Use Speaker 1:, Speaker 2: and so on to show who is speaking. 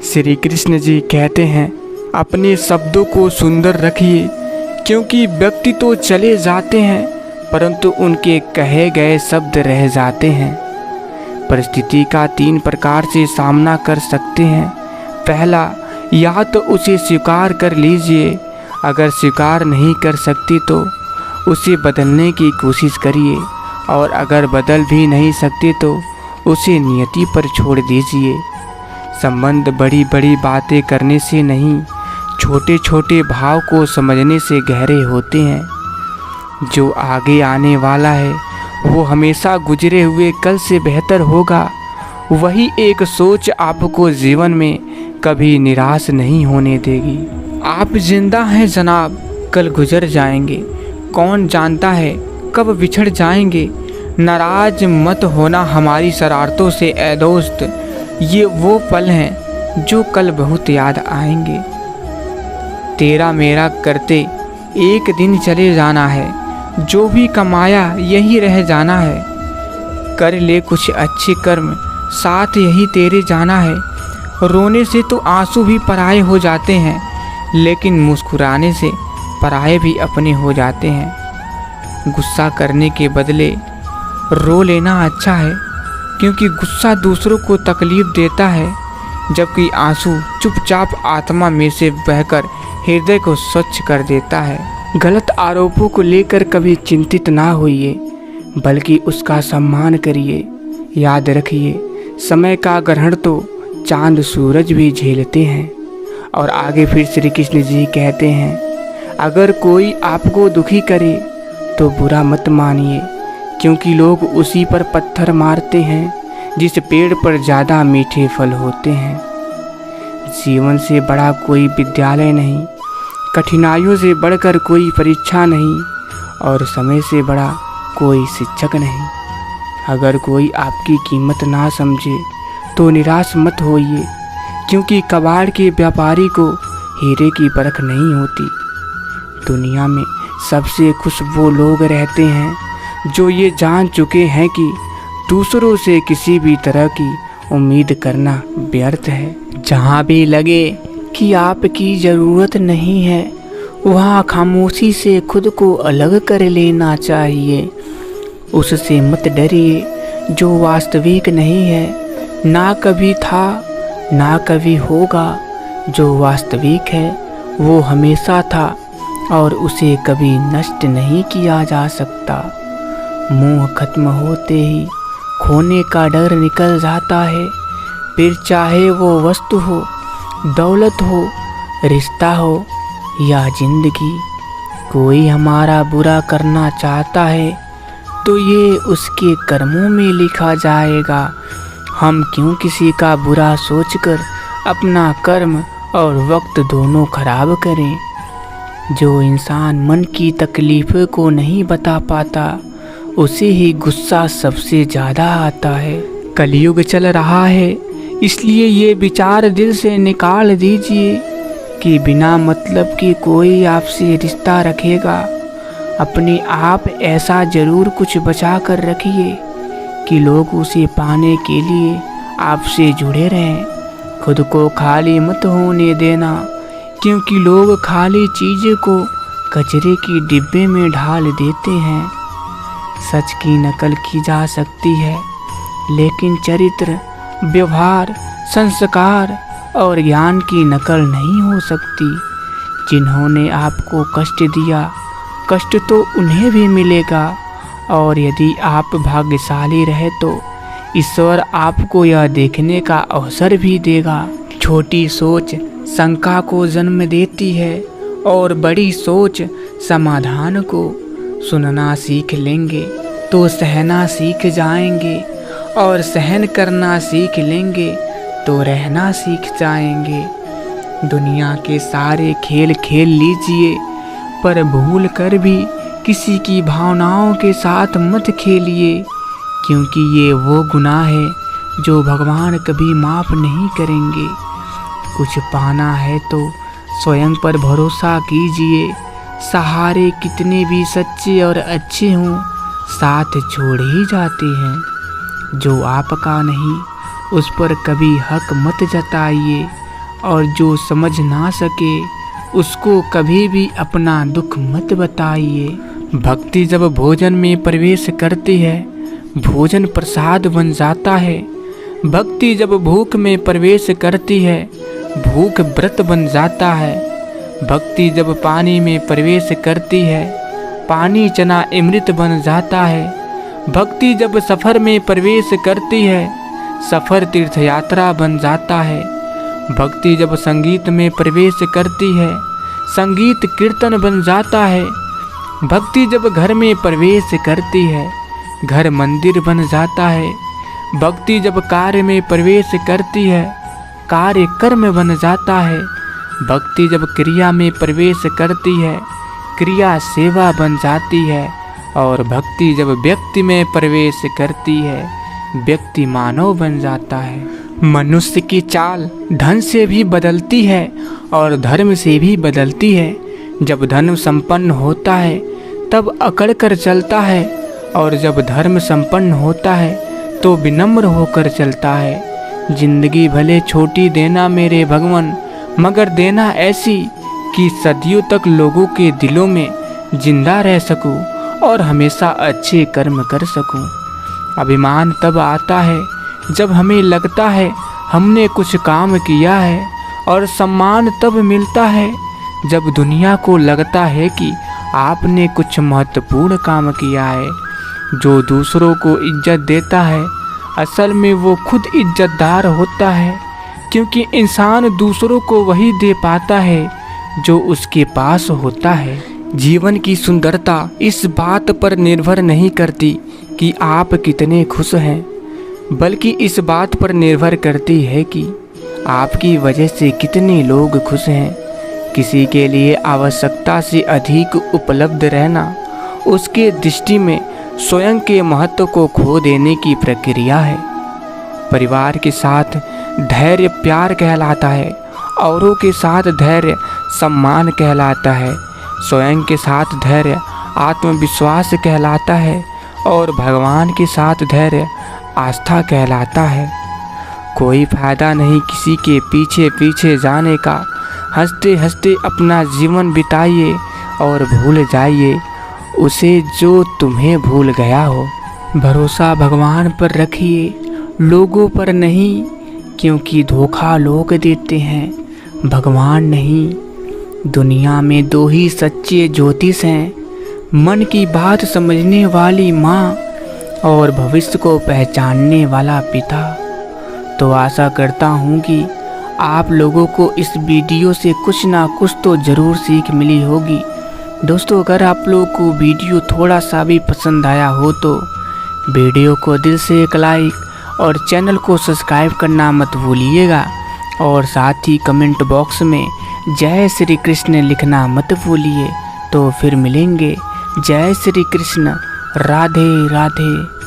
Speaker 1: श्री कृष्ण जी कहते हैं, अपने शब्दों को सुंदर रखिए, क्योंकि व्यक्ति तो चले जाते हैं परंतु उनके कहे गए शब्द रह जाते हैं। परिस्थिति का 3 प्रकार से सामना कर सकते हैं। पहला, या तो उसे स्वीकार कर लीजिए, अगर स्वीकार नहीं कर सकती तो उसे बदलने की कोशिश करिए, और अगर बदल भी नहीं सकते तो उसे नियति पर छोड़ दीजिए। संबंध बड़ी बड़ी बातें करने से नहीं, छोटे छोटे भाव को समझने से गहरे होते हैं। जो आगे आने वाला है वो हमेशा गुजरे हुए कल से बेहतर होगा। वही एक सोच आपको जीवन में कभी निराश नहीं होने देगी। आप जिंदा हैं जनाब, कल गुजर जाएंगे, कौन जानता है कब बिछड़ जाएंगे। नाराज मत होना हमारी शरारतों से ए दोस्त, ये वो पल हैं जो कल बहुत याद आएंगे। तेरा मेरा करते एक दिन चले जाना है, जो भी कमाया यही रह जाना है। कर ले कुछ अच्छे कर्म, साथ यही तेरे जाना है। रोने से तो आंसू भी पराये हो जाते हैं, लेकिन मुस्कुराने से पराये भी अपने हो जाते हैं। गुस्सा करने के बदले रो लेना अच्छा है, क्योंकि गुस्सा दूसरों को तकलीफ देता है, जबकि आंसू चुपचाप आत्मा में से बहकर हृदय को स्वच्छ कर देता है। गलत आरोपों को लेकर कभी चिंतित ना होइए, बल्कि उसका सम्मान करिए। याद रखिए, समय का ग्रहण तो चांद सूरज भी झेलते हैं। और आगे फिर श्री कृष्ण जी कहते हैं, अगर कोई आपको दुखी करे तो बुरा मत मानिए, क्योंकि लोग उसी पर पत्थर मारते हैं जिस पेड़ पर ज़्यादा मीठे फल होते हैं। जीवन से बड़ा कोई विद्यालय नहीं, कठिनाइयों से बढ़कर कोई परीक्षा नहीं, और समय से बड़ा कोई शिक्षक नहीं। अगर कोई आपकी कीमत ना समझे तो निराश मत होइए, क्योंकि कबाड़ के व्यापारी को हीरे की परख नहीं होती। दुनिया में सबसे खुश वो लोग रहते हैं जो ये जान चुके हैं कि दूसरों से किसी भी तरह की उम्मीद करना व्यर्थ है। जहाँ भी लगे कि आपकी ज़रूरत नहीं है, वहाँ खामोशी से खुद को अलग कर लेना चाहिए। उससे मत डरिए जो वास्तविक नहीं है, ना कभी था ना कभी होगा। जो वास्तविक है वो हमेशा था और उसे कभी नष्ट नहीं किया जा सकता। मोह खत्म होते ही खोने का डर निकल जाता है, फिर चाहे वो वस्तु हो, दौलत हो, रिश्ता हो या जिंदगी। कोई हमारा बुरा करना चाहता है तो ये उसके कर्मों में लिखा जाएगा। हम क्यों किसी का बुरा सोचकर अपना कर्म और वक्त दोनों खराब करें। जो इंसान मन की तकलीफ़ों को नहीं बता पाता, उसे ही गुस्सा सबसे ज़्यादा आता है। कलयुग चल रहा है, इसलिए ये विचार दिल से निकाल दीजिए कि बिना मतलब के कोई आपसे रिश्ता रखेगा। अपने आप ऐसा ज़रूर कुछ बचा कर रखिए कि लोग उसे पाने के लिए आपसे जुड़े रहें। खुद को खाली मत होने देना, क्योंकि लोग खाली चीज़ को कचरे की डिब्बे में ढाल देते हैं। सच की नकल की जा सकती है, लेकिन चरित्र, व्यवहार, संस्कार और ज्ञान की नकल नहीं हो सकती। जिन्होंने आपको कष्ट दिया, कष्ट तो उन्हें भी मिलेगा, और यदि आप भाग्यशाली रहे तो ईश्वर आपको यह देखने का अवसर भी देगा। छोटी सोच शंका को जन्म देती है, और बड़ी सोच समाधान को। सुनना सीख लेंगे तो सहना सीख जाएंगे, और सहन करना सीख लेंगे तो रहना सीख जाएंगे। दुनिया के सारे खेल खेल लीजिए, पर भूल कर भी किसी की भावनाओं के साथ मत खेलिए, क्योंकि ये वो गुनाह है जो भगवान कभी माफ़ नहीं करेंगे। कुछ पाना है तो स्वयं पर भरोसा कीजिए। सहारे कितने भी सच्चे और अच्छे हों, साथ छोड़ ही जाते हैं। जो आपका नहीं, उस पर कभी हक मत जताइए। और जो समझ ना सके उसको कभी भी अपना दुख मत बताइए। भक्ति जब भोजन में प्रवेश करती है, भोजन प्रसाद बन जाता है। भक्ति जब भूख में प्रवेश करती है, भूख व्रत बन जाता है। भक्ति जब पानी में प्रवेश करती है, पानी चना अमृत बन जाता है। भक्ति जब सफ़र में प्रवेश करती है, सफ़र तीर्थ यात्रा बन जाता है। भक्ति जब संगीत में प्रवेश करती है, संगीत कीर्तन बन जाता है। भक्ति जब घर में प्रवेश करती है, घर मंदिर बन जाता है। भक्ति जब कार्य में प्रवेश करती है, कार्य कर्म बन जाता है। भक्ति जब क्रिया में प्रवेश करती है, क्रिया सेवा बन जाती है। और भक्ति जब व्यक्ति में प्रवेश करती है, व्यक्ति मानव बन जाता है। मनुष्य की चाल धन से भी बदलती है और धर्म से भी बदलती है। जब धन संपन्न होता है तब अकड़ कर चलता है, और जब धर्म संपन्न होता है तो विनम्र होकर चलता है। जिंदगी भले छोटी देना मेरे भगवान, मगर देना ऐसी कि सदियों तक लोगों के दिलों में जिंदा रह सकूं और हमेशा अच्छे कर्म कर सकूं। अभिमान तब आता है जब हमें लगता है हमने कुछ काम किया है, और सम्मान तब मिलता है जब दुनिया को लगता है कि आपने कुछ महत्वपूर्ण काम किया है। जो दूसरों को इज्जत देता है, असल में वो खुद इज्जतदार होता है, क्योंकि इंसान दूसरों को वही दे पाता है जो उसके पास होता है। जीवन की सुंदरता इस बात पर निर्भर नहीं करती कि आप कितने खुश हैं, बल्कि इस बात पर निर्भर करती है कि आपकी वजह से कितने लोग खुश हैं। किसी के लिए आवश्यकता से अधिक उपलब्ध रहना उसके दृष्टि में स्वयं के महत्व को खो देने की प्रक्रिया है। परिवार के साथ धैर्य प्यार कहलाता है, औरों के साथ धैर्य सम्मान कहलाता है, स्वयं के साथ धैर्य आत्मविश्वास कहलाता है, और भगवान के साथ धैर्य आस्था कहलाता है। कोई फायदा नहीं किसी के पीछे पीछे जाने का। हंसते हंसते अपना जीवन बिताइए और भूल जाइए उसे जो तुम्हें भूल गया हो। भरोसा भगवान पर रखिए, लोगों पर नहीं, क्योंकि धोखा लोग देते हैं, भगवान नहीं। दुनिया में दो ही सच्चे ज्योतिष हैं, मन की बात समझने वाली माँ और भविष्य को पहचानने वाला पिता। तो आशा करता हूँ कि आप लोगों को इस वीडियो से कुछ ना कुछ तो ज़रूर सीख मिली होगी। दोस्तों, अगर आप लोगों को वीडियो थोड़ा सा भी पसंद आया हो तो वीडियो को दिल से एक लाइक और चैनल को सब्सक्राइब करना मत भूलिएगा, और साथ ही कमेंट बॉक्स में जय श्री कृष्ण लिखना मत भूलिए। तो फिर मिलेंगे। जय श्री कृष्ण। राधे राधे।